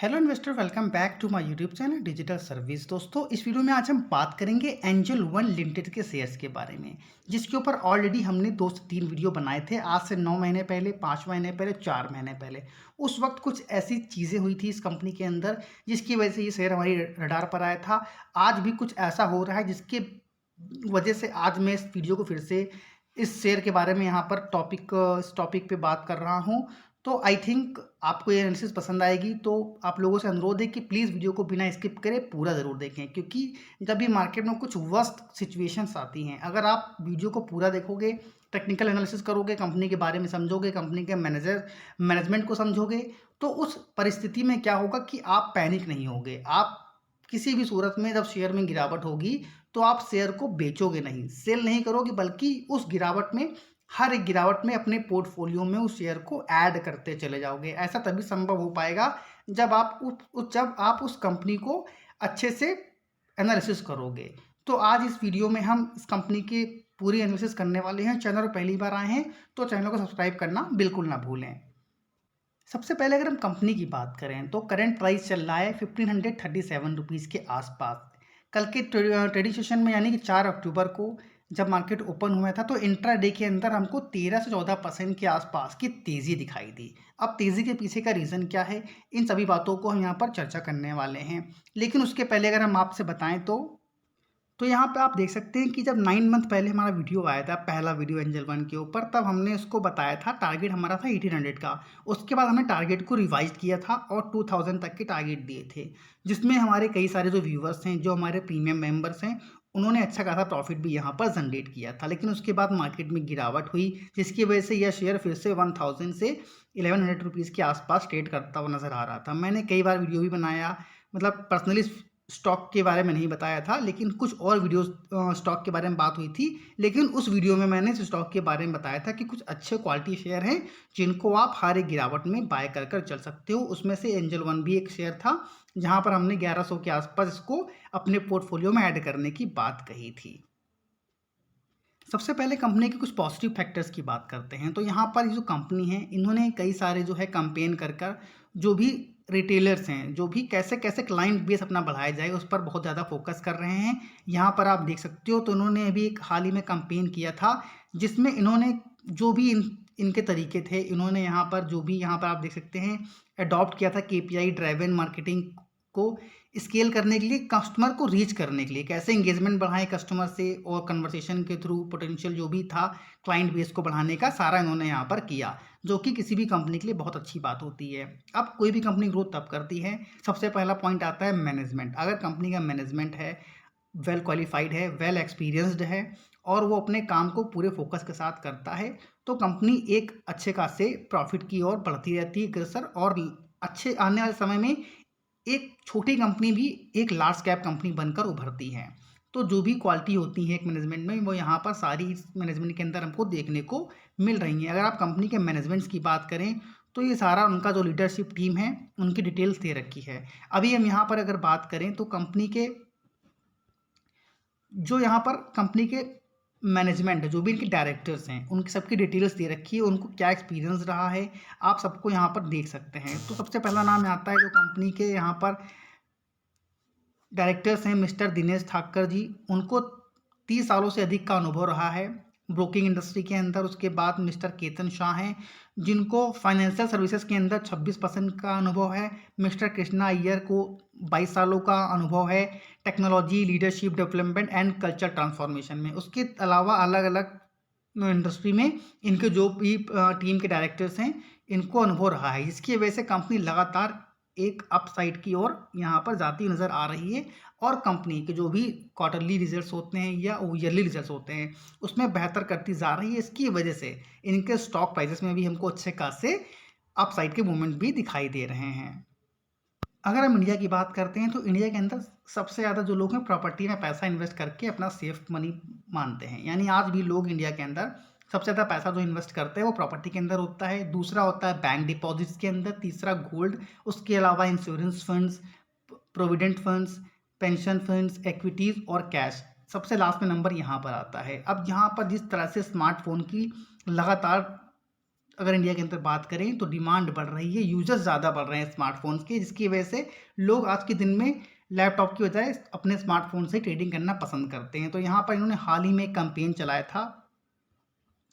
Hello investor, welcome back to my YouTube channel digital service. दोस्तों, इस video में आज हम बात करेंगे एंजल वन लिमिटेड के शेयर्स के बारे में, जिसके ऊपर ऑलरेडी हमने 2 से 3 वीडियो बनाए थे। आज से 9 महीने पहले, 5 महीने पहले, 4 महीने पहले। उस वक्त कुछ ऐसी चीज़ें हुई थी इस कंपनी के अंदर जिसकी वजह से ये शेयर हमारी रडार पर आया था। आज भी कुछ ऐसा हो रहा है जिसके वजह से आज मैं इस वीडियो को फिर से इस शेयर के बारे में यहाँ पर इस टॉपिक पे बात कर रहा हूँ। तो आई थिंक आपको ये एनालिसिस पसंद आएगी, तो आप लोगों से अनुरोध है कि प्लीज़ वीडियो को बिना स्किप करे पूरा ज़रूर देखें, क्योंकि जब भी मार्केट में कुछ वर्स्ट सिचुएशंस आती हैं, अगर आप वीडियो को पूरा देखोगे, टेक्निकल एनालिसिस करोगे, कंपनी के बारे में समझोगे, कंपनी के मैनेजमेंट को समझोगे, तो उस परिस्थिति में क्या होगा कि आप पैनिक नहीं होगे। आप किसी भी सूरत में जब शेयर में गिरावट होगी तो आप शेयर को बेचोगे नहीं, सेल नहीं करोगे, बल्कि उस गिरावट में, हर एक गिरावट में अपने पोर्टफोलियो में उस शेयर को ऐड करते चले जाओगे। ऐसा तभी संभव हो पाएगा जब आप उस कंपनी को अच्छे से एनालिसिस करोगे। तो आज इस वीडियो में हम इस कंपनी की पूरी एनालिसिस करने वाले हैं। चैनल पर पहली बार आए हैं तो चैनल को सब्सक्राइब करना बिल्कुल ना भूलें। सबसे पहले अगर हम कंपनी की बात करें तो करंट प्राइस चल रहा है 1537 रुपीज़ के आसपास। कल के ट्रेडिंग सेशन में, यानी कि 4 अक्टूबर को जब मार्केट ओपन हुआ था, तो इंट्रा डे के अंदर हमको 13 से 14% के आसपास की तेज़ी दिखाई दी। अब तेज़ी के पीछे का रीज़न क्या है, इन सभी बातों को हम यहाँ पर चर्चा करने वाले हैं। लेकिन उसके पहले अगर हम आपसे बताएं तो यहाँ पे आप देख सकते हैं कि जब 9 मंथ पहले हमारा वीडियो आया था, पहला वीडियो एंजल वन के ऊपर, तब हमने उसको बताया था, टारगेट हमारा था 1800 का। उसके बाद हमने टारगेट को रिवाइज किया था और 2000 तक के टारगेट दिए थे, जिसमें हमारे कई सारे जो व्यूवर्स हैं, जो हमारे प्रीमियम मेंबर्स हैं, उन्होंने अच्छा खासा प्रॉफिट भी यहाँ पर जनरेट किया था। लेकिन उसके बाद मार्केट में गिरावट हुई, जिसकी वजह से यह शेयर फिर से 1000 से 1100 रुपीज़ के आसपास ट्रेड करता हुआ नज़र आ रहा था। मैंने कई बार वीडियो भी बनाया, मतलब पर्सनली स्टॉक के बारे में नहीं बताया था, लेकिन कुछ और वीडियोस स्टॉक के बारे में बात हुई थी। लेकिन उस वीडियो में मैंने इस स्टॉक के बारे में बताया था कि कुछ अच्छे क्वालिटी शेयर हैं जिनको आप हर एक गिरावट में बाय कर कर चल सकते हो। उसमें से एंजल वन भी एक शेयर था, जहां पर हमने 1100 के आसपास इसको अपने पोर्टफोलियो में ऐड करने की बात कही थी। सबसे पहले कंपनी के कुछ पॉजिटिव फैक्टर्स की बात करते हैं। तो यहाँ पर जो कंपनी है, इन्होंने कई सारे जो है कैंपेन कर कर जो भी रिटेलर्स हैं, जो भी कैसे कैसे क्लाइंट बेस अपना बढ़ाया जाए, उस पर बहुत ज़्यादा फोकस कर रहे हैं। यहाँ पर आप देख सकते हो, तो इन्होंने अभी एक हाल ही में कैंपेन किया था, जिसमें इन्होंने जो भी इनके तरीके थे, इन्होंने यहाँ पर जो भी, यहाँ पर आप देख सकते हैं, अडॉप्ट किया था केपीआई ड्राइवन मार्केटिंग को स्केल करने के लिए, कस्टमर को रीच करने के लिए, कैसे एंगेजमेंट बढ़ाएं कस्टमर से, और कन्वर्सेशन के थ्रू पोटेंशियल जो भी था क्लाइंट बेस को बढ़ाने का, सारा इन्होंने यहाँ पर किया, जो कि किसी भी कंपनी के लिए बहुत अच्छी बात होती है। अब कोई भी कंपनी ग्रोथ तब करती है, सबसे पहला पॉइंट आता है मैनेजमेंट। अगर कंपनी का मैनेजमेंट है, वेल क्वालिफाइड है, वेल एक्सपीरियंस्ड है, और वो अपने काम को पूरे फोकस के साथ करता है, तो कंपनी एक अच्छे खासे प्रॉफिट की ओर बढ़ती रहती है अग्रसर, और अच्छे आने वाले समय में एक छोटी कंपनी भी एक लार्ज कैप कंपनी बनकर उभरती है। तो जो भी क्वालिटी होती है एक मैनेजमेंट में, वो यहाँ पर सारी इस मैनेजमेंट के अंदर हमको देखने को मिल रही हैं। अगर आप कंपनी के मैनेजमेंट्स की बात करें, तो ये सारा उनका जो लीडरशिप टीम है, उनकी डिटेल्स दे रखी है। अभी हम यहाँ पर अगर बात करें तो कंपनी के जो यहाँ पर कंपनी के मैनेजमेंट, जो भी इनके डायरेक्टर्स हैं, उनकी सबकी डिटेल्स दे रखी है, उनको क्या एक्सपीरियंस रहा है, आप सबको यहाँ पर देख सकते हैं। तो सबसे पहला नाम आता है जो कंपनी के यहाँ पर डायरेक्टर्स हैं, मिस्टर दिनेश ठाकर जी। उनको 30 सालों से अधिक का अनुभव रहा है ब्रोकिंग इंडस्ट्री के अंदर। उसके बाद मिस्टर केतन शाह हैं, जिनको फाइनेंशियल सर्विसेज के अंदर 26% का अनुभव है। मिस्टर कृष्णा अय्यर को 22 सालों का अनुभव है technology, leadership development and culture transformation में। उसके अलावा अलग अलग इंडस्ट्री में इनके जो भी टीम के डायरेक्टर्स हैं, इनको अनुभव रहा है, जिसकी वजह से कंपनी लगातार एक अपसाइड की ओर यहाँ पर जाती नज़र आ रही है, और कंपनी के जो भी क्वार्टरली रिजल्ट्स होते हैं या ईयरली रिजल्ट्स होते हैं, उसमें बेहतर करती जा रही है। इसकी वजह से इनके स्टॉक प्राइसेस में भी हमको अच्छे खासे अपसाइड के मूवमेंट भी दिखाई दे रहे हैं। अगर हम इंडिया की बात करते हैं, तो इंडिया के अंदर सबसे ज़्यादा जो लोग हैं, प्रॉपर्टी में पैसा इन्वेस्ट करके अपना सेफ मनी मानते हैं। यानी आज भी लोग इंडिया के अंदर सबसे ज़्यादा पैसा जो इन्वेस्ट करते हैं वो प्रॉपर्टी के अंदर होता है। दूसरा होता है बैंक डिपॉजिट्स के अंदर, तीसरा गोल्ड, उसके अलावा insurance funds, provident funds, pension funds, equities और कैश। सबसे लास्ट में नंबर यहाँ पर आता है। अब यहाँ पर जिस तरह से स्मार्टफोन की लगातार अगर इंडिया के अंदर बात करें तो डिमांड बढ़ रही है, यूजर्स ज़्यादा बढ़ रहे हैं स्मार्टफोन्स के, जिसकी वजह से लोग आज के दिन में लैपटॉप की बजाय अपने स्मार्टफोन से ट्रेडिंग करना पसंद करते हैं। तो यहाँ पर इन्होंने हाल ही में एक कैंपेन चलाया था,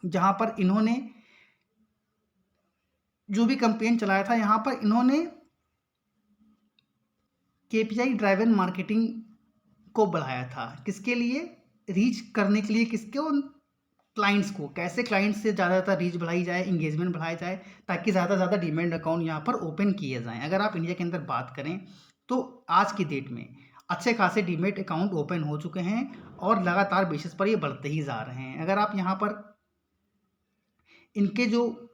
जहाँ पर इन्होंने जो भी कैंपेन चलाया था, यहाँ पर इन्होंने केपीआई ड्राइवन मार्केटिंग को बढ़ाया था। किसके लिए? रीच करने के लिए, किसके? उन क्लाइंट्स को, कैसे क्लाइंट्स से ज़्यादा रीच बढ़ाई जाए, इंगेजमेंट बढ़ाया जाए, ताकि ज़्यादा से ज़्यादा डीमैट अकाउंट यहाँ पर ओपन किए जाएं। अगर आप इंडिया के अंदर बात करें तो आज की डेट में अच्छे खासे डीमैट अकाउंट ओपन हो चुके हैं और लगातार बेसिस पर ये बढ़ते ही जा रहे हैं। अगर आप यहाँ पर इनके जो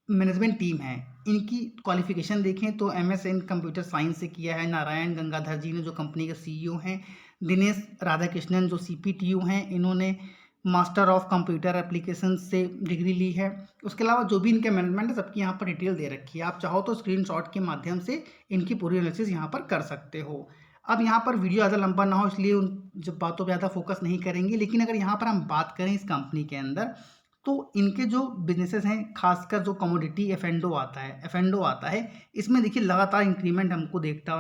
मैनेजमेंट टीम है, इनकी क्वालिफिकेशन देखें तो एमएस इन कंप्यूटर साइंस से किया है नारायण गंगाधर जी ने, जो कंपनी के सीईओ हैं। दिनेश राधाकृष्णन जो सीपीटीयू हैं, इन्होंने मास्टर ऑफ कंप्यूटर एप्लीकेशन से डिग्री ली है। उसके अलावा जो भी इनके मैनेजमेंट है सबकी यहाँ पर डिटेल दे रखी है, आप चाहो तो स्क्रीनशॉट के माध्यम से इनकी पूरी एनालिसिस यहाँ पर कर सकते हो। अब यहाँ पर वीडियो ज़्यादा लंबा ना हो इसलिए उन जब बातों पर ज़्यादा फोकस नहीं करेंगे, लेकिन अगर यहाँ पर हम बात करें इस कंपनी के अंदर तो इनके जो बिजनेसेस हैं, खासकर जो कमोडिटी एफ&ओ आता है, इसमें देखिए लगातार इंक्रीमेंट हमको होता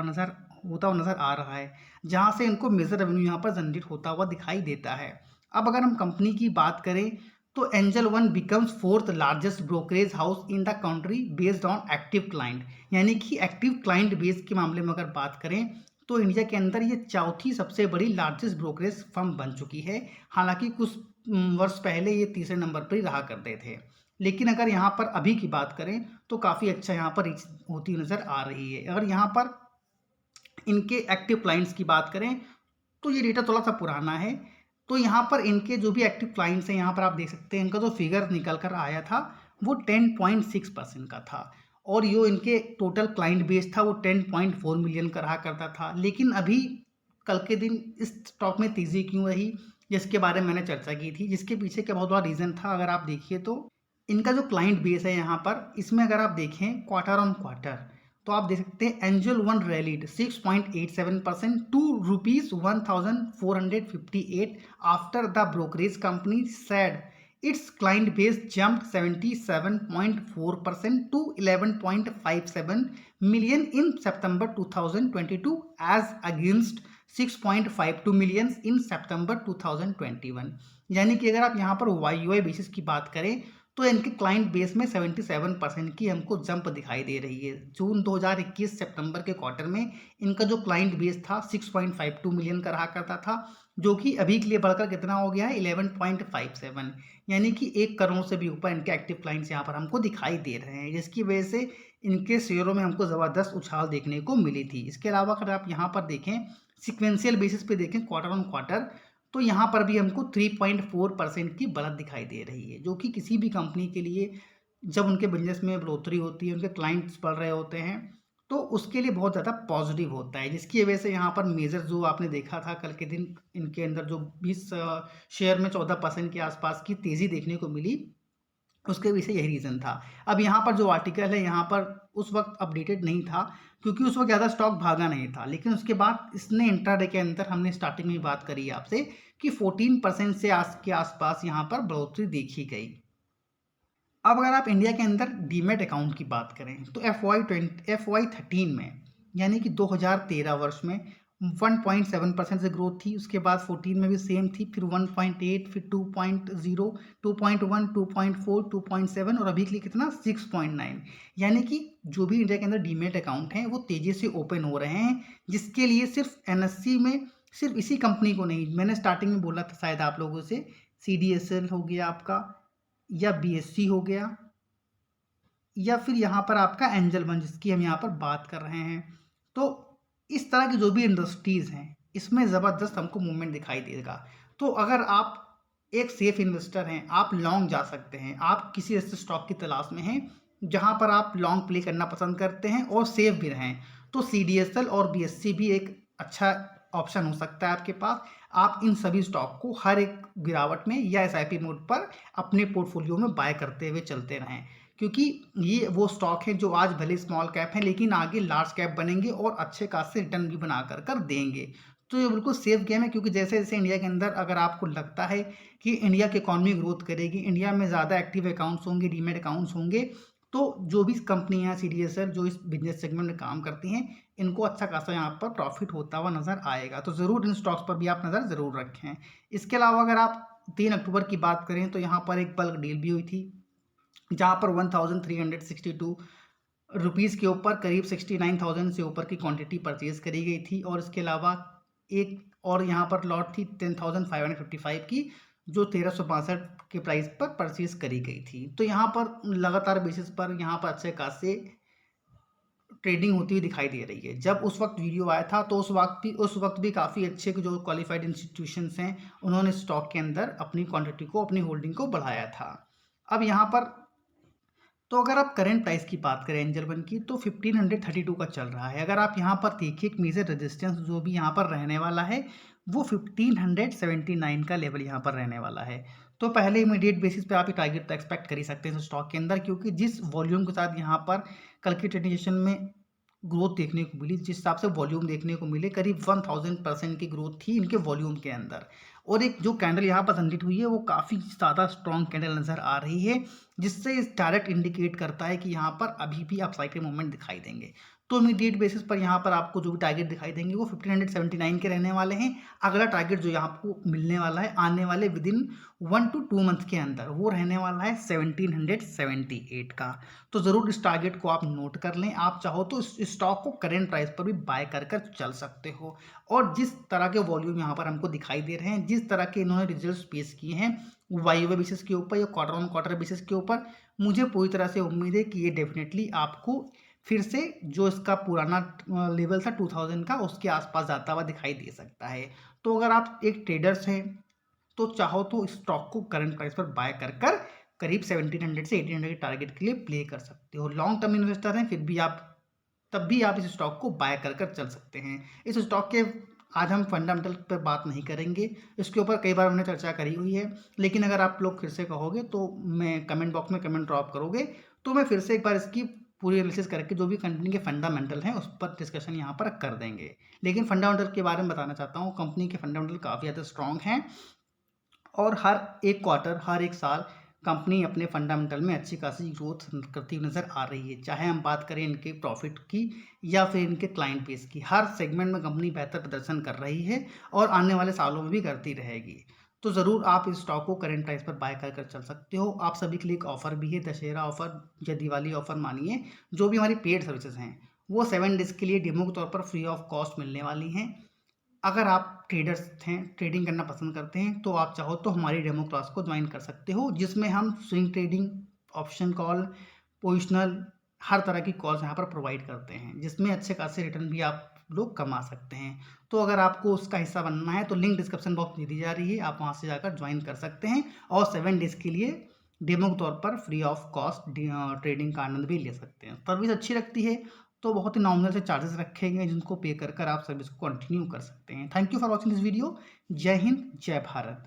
हुआ नज़र आ रहा है, जहाँ से इनको मेजर रेवेन्यू यहाँ पर जनरेट होता हुआ दिखाई देता है। अब अगर हम कंपनी की बात करें तो angel one becomes fourth largest brokerage house in the country based on active client, यानी कि एक्टिव क्लाइंट बेस के मामले में अगर बात करें तो इंडिया के अंदर ये चौथी सबसे बड़ी लार्जेस्ट ब्रोकरेज फर्म बन चुकी है। हालांकि कुछ वर्ष पहले ये तीसरे नंबर पर ही रहा करते थे, लेकिन अगर यहाँ पर अभी की बात करें तो काफ़ी अच्छा यहाँ पर रीच होती नज़र आ रही है। अगर यहाँ पर इनके एक्टिव क्लाइंट्स की बात करें तो ये डेटा थोड़ा सा पुराना है, तो यहाँ पर इनके जो भी एक्टिव क्लाइंट्स हैं, यहाँ पर आप देख सकते हैं इनका जो फिगर निकल कर आया था वो 10.6% का था, और जो इनके टोटल क्लाइंट बेस था वो 10.4 मिलियन का रहा करता था। लेकिन अभी कल के दिन इस स्टॉक में तेज़ी क्यों रही, जिसके बारे में मैंने चर्चा की थी, जिसके पीछे क्या बहुत बड़ा रीज़न था। अगर आप देखिए तो इनका जो क्लाइंट बेस है यहाँ पर, इसमें अगर आप देखें क्वार्टर ऑन क्वार्टर, तो आप देख सकते हैं Angel One rallied 6.87% to ₹1458 after the brokerage company said its client base jumped 77.4% to 11.57 million in September 2022 as against 6.52 million in September 2021। यानी कि अगर आप यहाँ पर YoY बेसिस की बात करें तो इनके क्लाइंट बेस में 77% की हमको जंप दिखाई दे रही है। जून 2021 सितंबर के क्वार्टर में इनका जो क्लाइंट बेस था 6.52 मिलियन का रहा करता था, जो कि अभी के लिए बढ़कर कितना हो गया है 11.57, यानी कि 1 करोड़ से भी ऊपर इनके एक्टिव क्लाइंट्स यहाँ पर हमको दिखाई दे रहे हैं, जिसकी वजह से इनके शेयरों में हमको ज़बरदस्त उछाल देखने को मिली थी। इसके अलावा अगर आप यहाँ पर देखें सिक्वेंशियल बेसिस पे देखें क्वार्टर ऑन क्वार्टर, तो यहाँ पर भी हमको 3.4% की बढ़त दिखाई दे रही है, जो कि किसी भी कंपनी के लिए जब उनके बिजनेस में बढ़ोतरी होती है, उनके क्लाइंट्स बढ़ रहे होते हैं, तो उसके लिए बहुत ज़्यादा पॉजिटिव होता है। जिसकी वजह से यहाँ पर मेजर जो आपने देखा था कल के दिन इनके अंदर जो 20 शेयर में 14% के आसपास की तेज़ी देखने को मिली, उसके पीछे यही रीज़न था। अब यहाँ पर जो आर्टिकल है यहाँ पर उस वक्त अपडेटेड नहीं था, क्योंकि उस वक्त ज़्यादा स्टॉक भागा नहीं था, लेकिन उसके बाद इसने इंट्राडे के अंदर हमने स्टार्टिंग में बात करी आपसे कि 14% से के आसपास यहाँ पर बढ़ोतरी देखी गई। अब अगर आप इंडिया के अंदर डीमेट अकाउंट की बात करें तो FY13 में, यानी कि 2013 वर्ष में 1.7% से ग्रोथ थी, उसके बाद 14 में भी सेम थी, फिर 1.8, फिर 2.0, 2.1, 2.4, 2.7 और अभी के लिए कितना 6.9। यानी कि जो भी इंडिया के अंदर डीमेट अकाउंट हैं वो तेज़ी से ओपन हो रहे हैं, जिसके लिए सिर्फ NSE में सिर्फ इसी कंपनी को नहीं, मैंने स्टार्टिंग में बोला था शायद आप लोगों से, CDSL हो गया आपका, या BSC हो गया, या फिर यहाँ पर आपका एंजल वन जिसकी हम यहाँ पर बात कर रहे हैं। तो इस तरह की जो भी इंडस्ट्रीज़ हैं इसमें ज़बरदस्त हमको मूवमेंट दिखाई देगा। तो अगर आप एक सेफ इन्वेस्टर हैं, आप लॉन्ग जा सकते हैं, आप किसी ऐसे स्टॉक की तलाश में हैं जहाँ पर आप लॉन्ग प्ले करना पसंद करते हैं और सेफ भी रहें, तो CDSL और BSC भी एक अच्छा ऑप्शन हो सकता है आपके पास। आप इन सभी स्टॉक को हर एक गिरावट में या SIP मोड पर अपने पोर्टफोलियो में बाय करते हुए चलते रहें, क्योंकि ये वो स्टॉक हैं जो आज भले स्मॉल कैप हैं लेकिन आगे लार्ज कैप बनेंगे और अच्छे खासे रिटर्न भी बना कर देंगे। तो ये बिल्कुल सेफ गेम है, क्योंकि जैसे जैसे इंडिया के अंदर अगर आपको लगता है कि इंडिया की इकॉनमी ग्रोथ करेगी, इंडिया में ज़्यादा एक्टिव अकाउंट्स होंगे, डीमैट अकाउंट्स होंगे, तो जो भी कंपनियां सीडीएसएल जो इस बिजनेस सेगमेंट में काम करती हैं, इनको अच्छा खासा यहाँ पर प्रॉफिट होता हुआ नजर आएगा। तो ज़रूर इन स्टॉक्स पर भी आप नज़र ज़रूर रखें। इसके अलावा अगर आप 3 अक्टूबर की बात करें तो यहाँ पर एक बल्क डील भी हुई थी, जहाँ पर 1362 रुपीज़ के ऊपर करीब 69,000 से ऊपर की क्वांटिटी परचेज करी गई थी। और इसके अलावा एक और यहाँ पर लॉट थी 10,555 की, जो 1362 के प्राइस पर परचेज करी गई थी। तो यहाँ पर लगातार बेसिस पर यहाँ पर अच्छे खासे ट्रेडिंग होती हुई दिखाई दे रही है। जब उस वक्त वीडियो आया था तो उस वक्त भी काफ़ी अच्छे जो क्वालिफाइड इंस्टीट्यूशंस हैं, उन्होंने स्टॉक के अंदर अपनी क्वांटिटी को, अपनी होल्डिंग को बढ़ाया था। अब यहाँ पर तो अगर आप करंट प्राइस की बात करें एंजल वन की, तो 1532 का चल रहा है। अगर आप यहाँ पर देखिए, एक मेजर रेजिस्टेंस जो भी यहाँ पर रहने वाला है वो 1579 का लेवल यहाँ पर रहने वाला है। तो पहले इमीडिएट बेसिस पे आप ये टारगेट तो एक्सपेक्ट कर ही सकते हैं स्टॉक के अंदर, क्योंकि जिस वॉल्यूम के साथ यहाँ पर कल की ट्रेडिंग सेशन में ग्रोथ देखने को मिली, जिस हिसाब से वॉल्यूम देखने को मिले, करीब 1000% की ग्रोथ थी इनके वॉल्यूम के अंदर। और एक जो कैंडल यहाँ पर जनरेट हुई है वो काफ़ी ज़्यादा स्ट्रॉन्ग कैंडल नज़र आ रही है, जिससे इस डायरेक्ट इंडिकेट करता है कि यहाँ पर अभी भी आप साइकिल मूवमेंट दिखाई देंगे। तो इमीडिएट बेसिस पर यहाँ पर आपको जो भी टारगेट दिखाई देंगे वो 1579 के रहने वाले हैं। अगला टारगेट जो यहाँ आपको मिलने वाला है आने वाले विदिन 1 to 2 मंथ के अंदर, वो रहने वाला है 1778 का। तो ज़रूर इस टारगेट को आप नोट कर लें। आप चाहो तो इस स्टॉक को करेंट प्राइस पर भी बाय कर चल सकते हो। और जिस तरह के वॉल्यूम यहाँ पर हमको दिखाई दे रहे हैं, जिस तरह के इन्होंने रिजल्ट्स पेश किए हैं वाई बेसिस के ऊपर या क्वार्टर ऑन क्वार्टर बेसिस के ऊपर, मुझे पूरी तरह से उम्मीद है कि ये डेफिनेटली आपको फिर से जो इसका पुराना लेवल था 2000 का, उसके आसपास जाता हुआ दिखाई दे सकता है। तो अगर आप एक ट्रेडर्स हैं तो चाहो तो स्टॉक को करंट प्राइस पर बाय कर करीब 1700 से 1800 के टारगेट के लिए प्ले कर सकते हो। लॉन्ग टर्म इन्वेस्टर हैं फिर भी आप तब भी आप इस स्टॉक को बाय कर चल सकते हैं। इस स्टॉक के आज हम फंडामेंटल पर बात नहीं करेंगे, इसके ऊपर कई बार हमने चर्चा करी हुई है, लेकिन अगर आप लोग फिर से कहोगे तो मैं कमेंट बॉक्स में कमेंट ड्रॉप करोगे तो मैं फिर से एक बार इसकी पूरी एनालिसिस करके जो भी कंपनी के फंडामेंटल हैं उस पर डिस्कशन यहाँ पर कर देंगे। लेकिन फंडामेंटल के बारे में बताना चाहता हूँ, कंपनी के फंडामेंटल काफ़ी ज़्यादा स्ट्रॉन्ग हैं और हर एक क्वार्टर, हर एक साल कंपनी अपने फंडामेंटल में अच्छी खासी ग्रोथ करती हुई नज़र आ रही है। चाहे हम बात करें इनके प्रॉफिट की या फिर इनके क्लाइंट बेस की, हर सेगमेंट में कंपनी बेहतर प्रदर्शन कर रही है और आने वाले सालों में भी करती रहेगी। तो ज़रूर आप इस स्टॉक को करंट प्राइस पर बाय कर चल सकते हो। आप सभी के लिए एक ऑफर भी है, दशहरा ऑफर या दिवाली ऑफर मानिए। जो भी हमारी पेड सर्विसेज हैं वो 7 डेज़ के लिए डेमो के तौर पर फ्री ऑफ कॉस्ट मिलने वाली हैं। अगर आप ट्रेडर्स हैं, ट्रेडिंग करना पसंद करते हैं, तो आप चाहो तो हमारी डेमो क्लास को ज्वाइन कर सकते हो, जिसमें हम swing trading, option call, positional, हर तरह की कॉल्स यहाँ पर प्रोवाइड करते हैं, जिसमें अच्छे खासे रिटर्न भी आप लोग कमा सकते हैं। तो अगर आपको उसका हिस्सा बनना है तो लिंक डिस्क्रिप्शन बॉक्स में दी जा रही है, आप वहाँ से जाकर ज्वाइन कर सकते हैं और 7 डेज़ के लिए डेमो के तौर पर फ्री ऑफ कॉस्ट ट्रेडिंग का आनंद भी ले सकते हैं। सर्विस अच्छी लगती है तो बहुत ही नॉमिनल से चार्जेस रखे गए जिनको पे कर आप सर्विस को कंटिन्यू कर सकते हैं। Thank you for watching this video. जय हिंद, जय भारत।